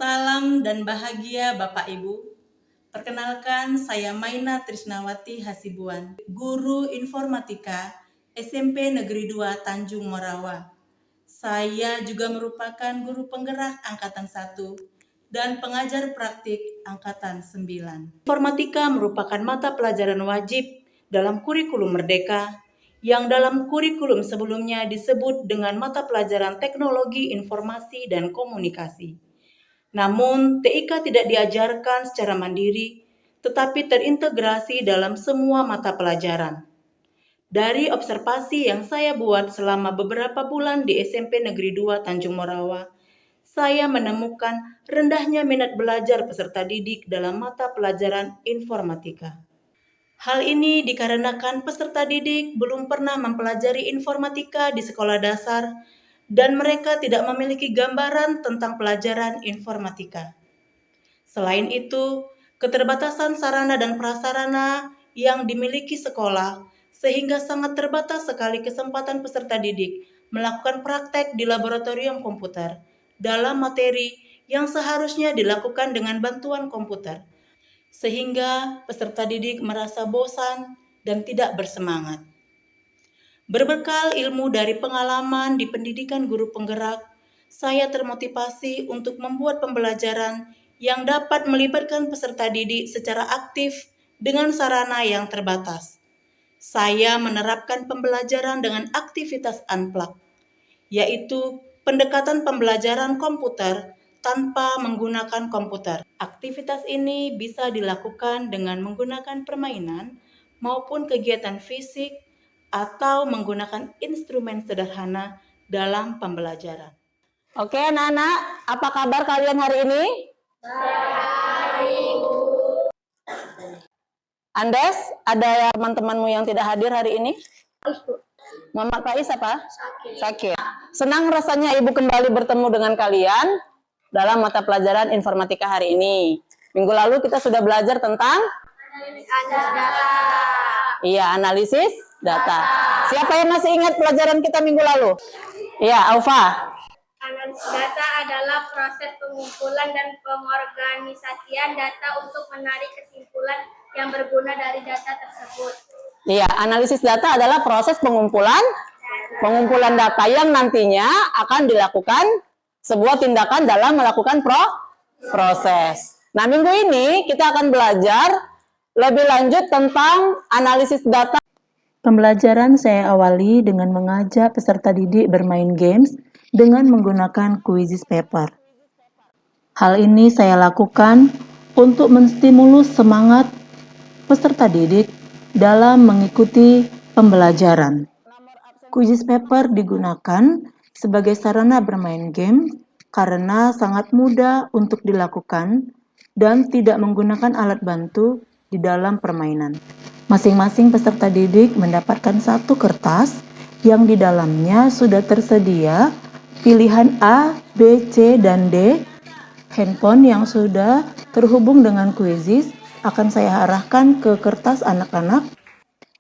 Salam dan bahagia Bapak Ibu. Perkenalkan, saya Maina Trisnawati Hasibuan, Guru Informatika SMP Negeri 2 Tanjung Morawa. Saya juga merupakan guru penggerak Angkatan 1 dan pengajar praktik Angkatan 9. Informatika merupakan mata pelajaran wajib dalam kurikulum Merdeka yang dalam kurikulum sebelumnya disebut dengan mata pelajaran Teknologi Informasi dan Komunikasi. Namun, TIK tidak diajarkan secara mandiri, tetapi terintegrasi dalam semua mata pelajaran. Dari observasi yang saya buat selama beberapa bulan di SMP Negeri 2 Tanjung Morawa, saya menemukan rendahnya minat belajar peserta didik dalam mata pelajaran informatika. Hal ini dikarenakan peserta didik belum pernah mempelajari informatika di sekolah dasar dan mereka tidak memiliki gambaran tentang pelajaran informatika. Selain itu, keterbatasan sarana dan prasarana yang dimiliki sekolah sehingga sangat terbatas sekali kesempatan peserta didik melakukan praktek di laboratorium komputer dalam materi yang seharusnya dilakukan dengan bantuan komputer, sehingga peserta didik merasa bosan dan tidak bersemangat. Berbekal ilmu dari pengalaman di pendidikan guru penggerak, saya termotivasi untuk membuat pembelajaran yang dapat melibatkan peserta didik secara aktif dengan sarana yang terbatas. Saya menerapkan pembelajaran dengan aktivitas unplug, yaitu pendekatan pembelajaran komputer tanpa menggunakan komputer. Aktivitas ini bisa dilakukan dengan menggunakan permainan maupun kegiatan fisik atau menggunakan instrumen sederhana dalam pembelajaran. Oke anak-anak, apa kabar kalian hari ini? Baik, Bu. Andes, ada teman-temanmu yang tidak hadir hari ini? Muhammad Faiz apa? Sakit. Senang rasanya Ibu kembali bertemu dengan kalian dalam mata pelajaran informatika hari ini. Minggu lalu kita sudah belajar tentang analisis data. Siapa yang masih ingat pelajaran kita minggu lalu? Iya, Aufa. Analisis data adalah proses pengumpulan dan pengorganisasian data untuk menarik kesimpulan yang berguna dari data tersebut. Iya, analisis data adalah proses pengumpulan data yang nantinya akan dilakukan sebuah tindakan dalam melakukan proses. Nah, minggu ini kita akan belajar lebih lanjut tentang analisis data. Pembelajaran saya awali dengan mengajak peserta didik bermain games dengan menggunakan quizzes paper. Hal ini saya lakukan untuk menstimulus semangat peserta didik dalam mengikuti pembelajaran. Quizzes paper digunakan sebagai sarana bermain game karena sangat mudah untuk dilakukan dan tidak menggunakan alat bantu di dalam permainan. Masing-masing peserta didik mendapatkan satu kertas yang di dalamnya sudah tersedia pilihan A, B, C, dan D. Handphone yang sudah terhubung dengan quizzes akan saya arahkan ke kertas anak-anak.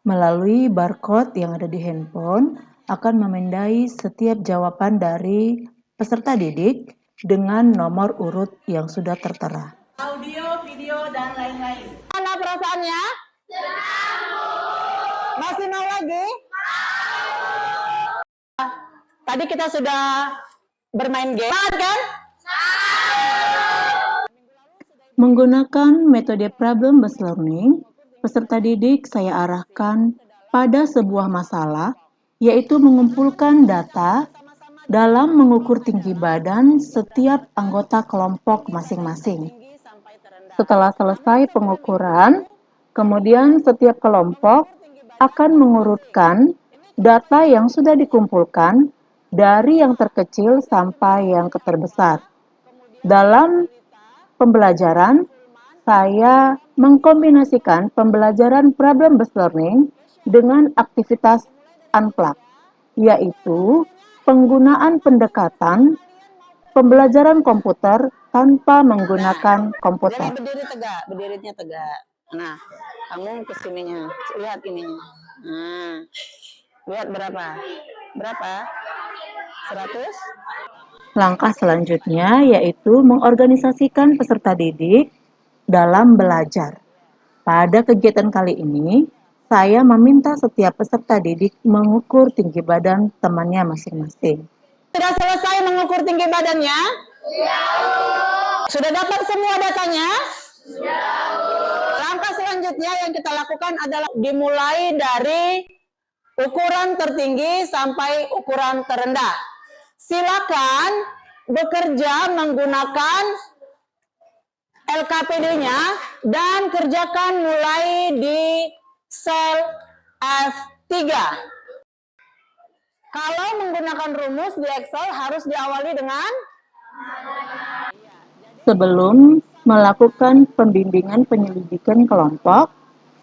Melalui barcode yang ada di handphone akan memindai setiap jawaban dari peserta didik dengan nomor urut yang sudah tertera. Audio, video, dan lain-lain. Mana perasaannya? Masih mau lagi? Tadi kita sudah bermain game, kan? Menggunakan metode problem-based learning, peserta didik saya arahkan pada sebuah masalah, yaitu mengumpulkan data dalam mengukur tinggi badan setiap anggota kelompok masing-masing. Setelah selesai pengukuran, kemudian setiap kelompok akan mengurutkan data yang sudah dikumpulkan dari yang terkecil sampai yang terbesar. Dalam pembelajaran, saya mengkombinasikan pembelajaran problem-based learning dengan aktivitas unplug, yaitu penggunaan pendekatan pembelajaran komputer tanpa menggunakan komputer. Berdiri tegak, berdirinya tegak. Nah, kamu kesininya, lihat ininya. Nah, lihat berapa? Berapa? 100? Langkah selanjutnya yaitu mengorganisasikan peserta didik dalam belajar. Pada kegiatan kali ini, saya meminta setiap peserta didik mengukur tinggi badan temannya masing-masing. Sudah selesai mengukur tinggi badannya? Sudah dapat semua datanya? Langkah selanjutnya yang kita lakukan adalah dimulai dari ukuran tertinggi sampai ukuran terendah. Silakan bekerja menggunakan LKPD-nya dan kerjakan mulai di sel F3. Kalau menggunakan rumus di Excel harus diawali dengan sebelum melakukan pembimbingan penyelidikan kelompok,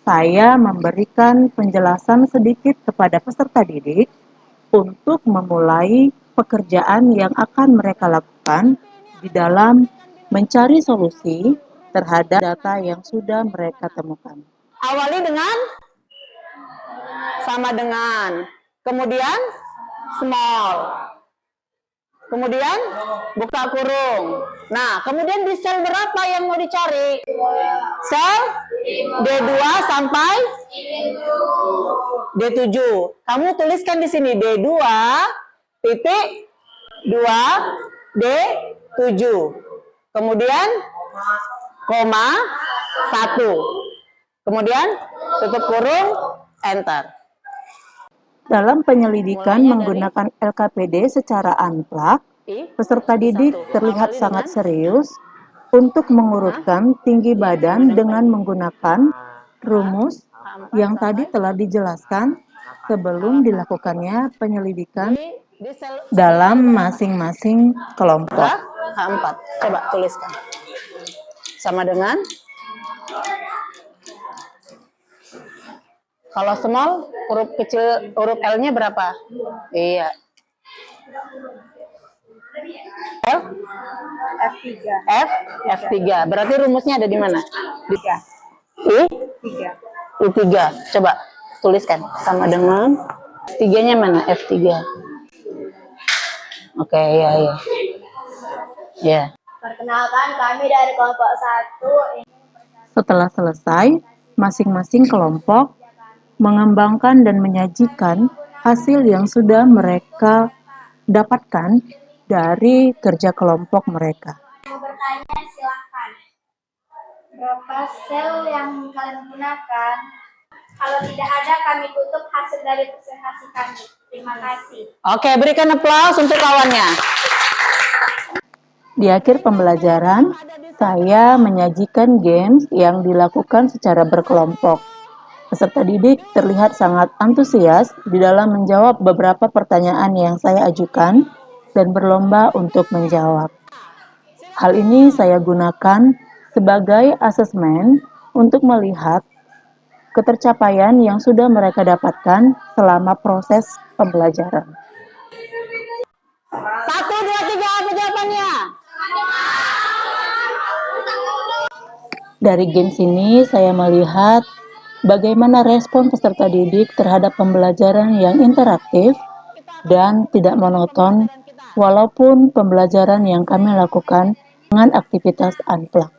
saya memberikan penjelasan sedikit kepada peserta didik untuk memulai pekerjaan yang akan mereka lakukan di dalam mencari solusi terhadap data yang sudah mereka temukan. Awali dengan sama dengan, kemudian small, kemudian buka kurung. Nah, kemudian di sel berapa yang mau dicari? Sel D2 sampai D7. Kamu tuliskan di sini D2 titik 2 D7. Kemudian koma 1. Kemudian tutup kurung, enter. Dalam penyelidikan menggunakan LKPD secara unplug, peserta didik terlihat sangat serius untuk mengurutkan tinggi badan dengan menggunakan rumus yang tadi telah dijelaskan sebelum dilakukannya penyelidikan dalam masing-masing kelompok. H4. Coba tuliskan. Sama dengan kalau small, huruf kecil, huruf L-nya berapa? Iya. L? F3. F? F3. Berarti rumusnya ada di mana? Di I? 3. I3. Coba tuliskan. Sama dengan F3-nya mana? F3. Oke, ya, ya. Ya. Perkenalkan, kami dari kelompok 1. Setelah selesai, masing-masing kelompok mengembangkan dan menyajikan hasil yang sudah mereka dapatkan dari kerja kelompok mereka. Mau bertanya, silahkan. Berapa sel yang kalian gunakan? Kalau tidak ada, kami tutup hasil dari presentasi kami. Terima kasih. Oke, berikan aplaus untuk kawannya. Di akhir pembelajaran, saya menyajikan games yang dilakukan secara berkelompok. Peserta didik terlihat sangat antusias di dalam menjawab beberapa pertanyaan yang saya ajukan dan berlomba untuk menjawab. Hal ini saya gunakan sebagai asesmen untuk melihat ketercapaian yang sudah mereka dapatkan selama proses pembelajaran. 1, 2, 3, apa jawabannya? Dari games ini saya melihat bagaimana respon peserta didik terhadap pembelajaran yang interaktif dan tidak monoton, walaupun pembelajaran yang kami lakukan dengan aktivitas unplug.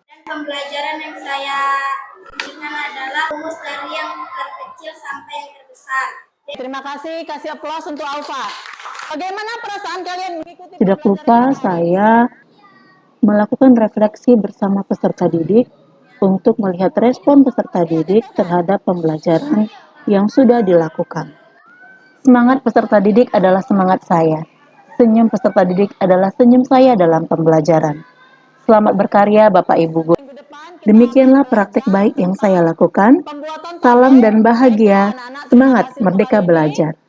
Dan pembelajaran yang saya berikan adalah rumus dari yang terkecil sampai yang terbesar. Terima kasih aplaus untuk Alfa. Bagaimana perasaan kalian mengikuti? Tidak lupa saya melakukan refleksi bersama peserta didik untuk melihat respon peserta didik terhadap pembelajaran yang sudah dilakukan. Semangat peserta didik adalah semangat saya. Senyum peserta didik adalah senyum saya dalam pembelajaran. Selamat berkarya Bapak Ibu Guru. Demikianlah praktek baik yang saya lakukan. Salam dan bahagia. Semangat merdeka belajar.